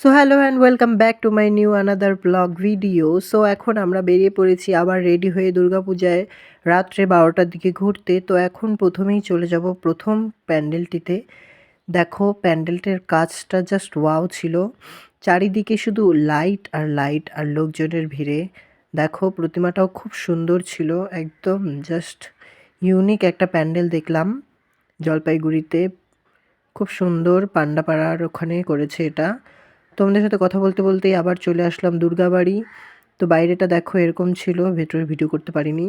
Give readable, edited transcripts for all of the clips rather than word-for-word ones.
So hello and welcome back to my new another blog video. So এখন আমরা বেরিয়ে পড়েছি আবার রেডি হয়ে দুর্গাপূজায় রাত্রে 12টার দিকে ঘুরতে। তো এখন প্রথমেই চলে যাব প্রথম প্যান্ডেলটিতে। দেখো প্যান্ডেলটার কাজটা জাস্ট ওয়াও ছিল। চারিদিকে শুধু লাইট আর লাইট আর লোকজনের ভিড়ে। দেখো প্রতিমাটাও খুব সুন্দর ছিল, একদম জাস্ট ইউনিক একটা প্যান্ডেল দেখলাম জলপাইগুড়িতে। খুব সুন্দর পান্ডাপাড়ার ওখানে করেছে এটা। তোমাদের সাথে কথা বলতে বলতেই আবার চলে আসলাম দুর্গাবাড়ি। তো বাইরেটা দেখো এরকম ছিল, ভেতরে ভিডিও করতে পারিনি।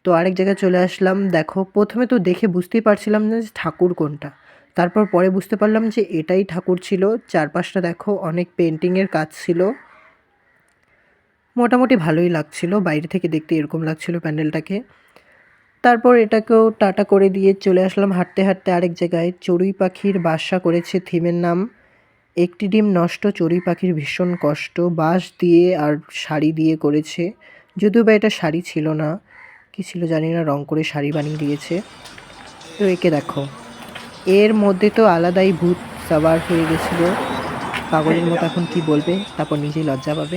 তো আরেক জায়গায় চলে আসলাম। দেখো প্রথমে তো দেখে বুঝতেই পারছিলাম না যে ঠাকুর কোনটা, তারপর পরে বুঝতে পারলাম যে এটাই ঠাকুর ছিল। চারপাশটা দেখো অনেক পেন্টিংয়ের কাজ ছিল, মোটামুটি ভালোই লাগছিল বাইরে থেকে দেখতে, এরকম লাগছিল প্যান্ডেলটাকে। তারপর এটাকেও টাটা করে দিয়ে চলে আসলাম হাঁটতে হাঁটতে আরেক জায়গায়। চড়ুই পাখির বাসা করেছে, থিমের নাম একটি ডিম নষ্ট, চড়ুই পাখির ভীষণ কষ্ট। বাঁশ দিয়ে আর শাড়ি দিয়ে করেছে, যদিও বা এটা শাড়ি ছিল না, কি ছিল জানি না, রং করে শাড়ি বানিয়ে দিয়েছে। তো একে দেখো, এর মধ্যে তো আলাদাই ভূত সাবার হয়ে গেছিলো পাগলের মতো। এখন কি বলবে, তারপর নিজেই লজ্জা পাবে।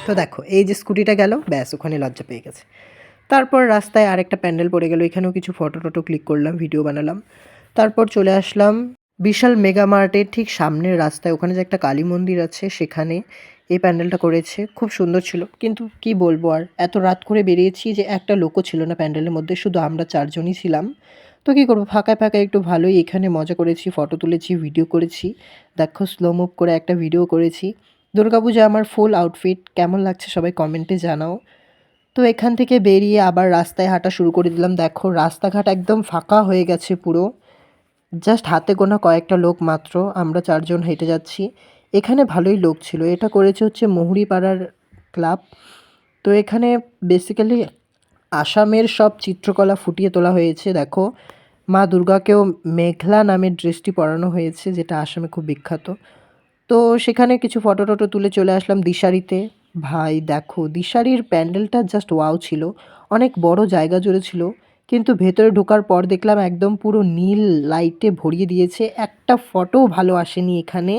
তো দেখো এই যে স্কুটিটা গেল, ব্যাস ওখানে লজ্জা পেয়ে গেছে। তারপর রাস্তায় আরেকটা প্যান্ডেল পড়ে গেল, এখানেও কিছু ফটো টটো ক্লিক করলাম, ভিডিও বানালাম। তারপর চলে আসলাম বিশাল মেগা মার্টের ঠিক সামনের রাস্তায়, ওখানে যে একটা কালী মন্দির আছে সেখানে এই প্যান্ডেলটা করেছে। খুব সুন্দর ছিল, কিন্তু কি বলবো আর, এত রাত করে বেরিয়েছি যে একটা লোকও ছিল না প্যান্ডেলের মধ্যে, শুধু আমরা চারজনই ছিলাম। তো কী করবো, ফাঁকায় ফাঁকায় একটু ভালোই এখানে মজা করেছি, ফটো তুলেছি, ভিডিও করেছি। দেখো স্লো মুভ করে একটা ভিডিও করেছি। দুর্গাপূজা আমার ফুল আউটফিট, কেমন লাগছে সবাই কমেন্টে জানাও। তো এখান থেকে বেরিয়ে আবার রাস্তায় হাঁটা শুরু করে দিলাম। দেখো রাস্তাঘাট একদম ফাঁকা হয়ে গেছে পুরো, জাস্ট হাতে গোনা কয়েকটা লোক মাত্র, আমরা চারজন হেঁটে যাচ্ছি। এখানে ভালোই লোক ছিল, এটা করেছে হচ্ছে মহুরিপাড়ার ক্লাব। তো এখানে বেসিক্যালি আসামের সব চিত্রকলা ফুটিয়ে তোলা হয়েছে। দেখো মা দুর্গাকেও মেঘলা নামের ড্রেসটি পরানো হয়েছে, যেটা আসামে খুব বিখ্যাত। তো সেখানে কিছু ফটো টটো তুলে চলে আসলাম দিশারিতে। ভাই দেখো দিশারির প্যান্ডেলটা জাস্ট ওয়াও ছিল, অনেক বড় জায়গা জুড়ে ছিল, কিন্তু ভেতরে ঢোকার পর দেখলাম একদম পুরো নীল লাইটে ভরিয়ে দিয়েছে, একটা ফটোও ভালো আসেনি এখানে।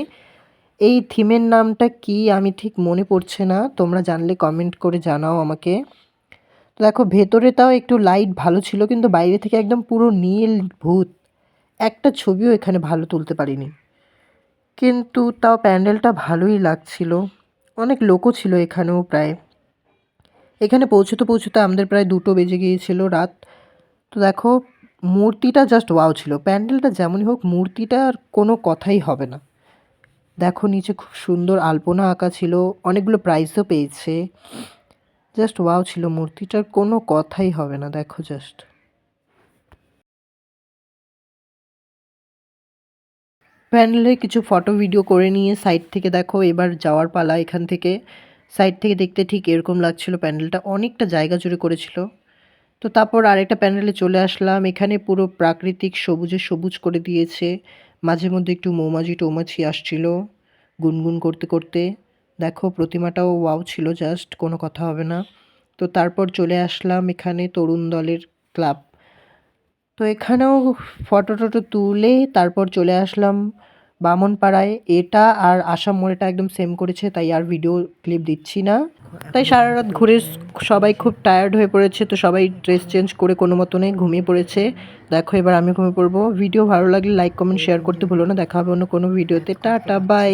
এই থিমের নামটা কি আমি ঠিক মনে পড়ছে না, তোমরা জানলে কমেন্ট করে জানাও আমাকে। তো দেখো ভেতরে তাও একটু লাইট ভালো ছিল, কিন্তু বাইরে থেকে একদম পুরো নীল ভূত, একটা ছবিও এখানে ভালো তুলতে পারিনি। কিন্তু তাও প্যান্ডেলটা ভালোই লাগছিল, অনেক লোকও ছিল এখানেও প্রায়। এখানে পৌঁছতে পৌঁছতে আমাদের প্রায় 2টো বেজে গিয়েছিল রাত। তো দেখো মূর্তিটা জাস্ট ওয়াও ছিল, প্যান্ডেলটা যেমনই হোক মূর্তিটার কোনো কথাই হবে না। দেখো নিচে খুব সুন্দর আলপনা আঁকা ছিল, অনেকগুলো প্রাইজও পেয়েছে, জাস্ট ওয়াও ছিল, মূর্তিটার কোনো কথাই হবে না। দেখো জাস্ট প্যান্ডেলে কিছু ফটো ভিডিও করে নিয়ে সাইড থেকে দেখো এবার যাওয়ার পালা। এখান থেকে সাইড থেকে দেখতে ঠিক এরকম লাগছিল, প্যান্ডেলটা অনেকটা জায়গা জুড়ে করেছিল। তো তারপর আরেকটা প্যান্ডেলে চলে আসলাম, এখানে পুরো প্রাকৃতিক সবুজে সবুজ করে দিয়েছে, মাঝে মধ্যে একটু মৌমাছি টৌমাছি আসছিল গুনগুন করতে করতে। দেখো প্রতিমাটাও ওয়াও ছিল, জাস্ট কোনো কথা হবে না। তো তারপর চলে আসলাম এখানে তরুণ দলের ক্লাব। তো এখানেও ফটো টটো তুলে তারপর চলে আসলাম বামনপাড়ায়। এটা আর আসাম মোড়েটা একদম সেম করেছে, তাই আর ভিডিও ক্লিপ দিচ্ছি না। তাই সারা রাত ঘুরে সবাই খুব টায়ার্ড হয়ে পড়েছে, তো সবাই ড্রেস চেঞ্জ করে কোনো মতনে ঘুমিয়ে পড়েছে। দেখো এবার আমি ঘুমিয়ে পড়বো। ভিডিও ভালো লাগলে লাইক কমেন্ট শেয়ার করতে ভুলো না, দেখা হবে অন্য কোনো ভিডিওতে। Tata bye.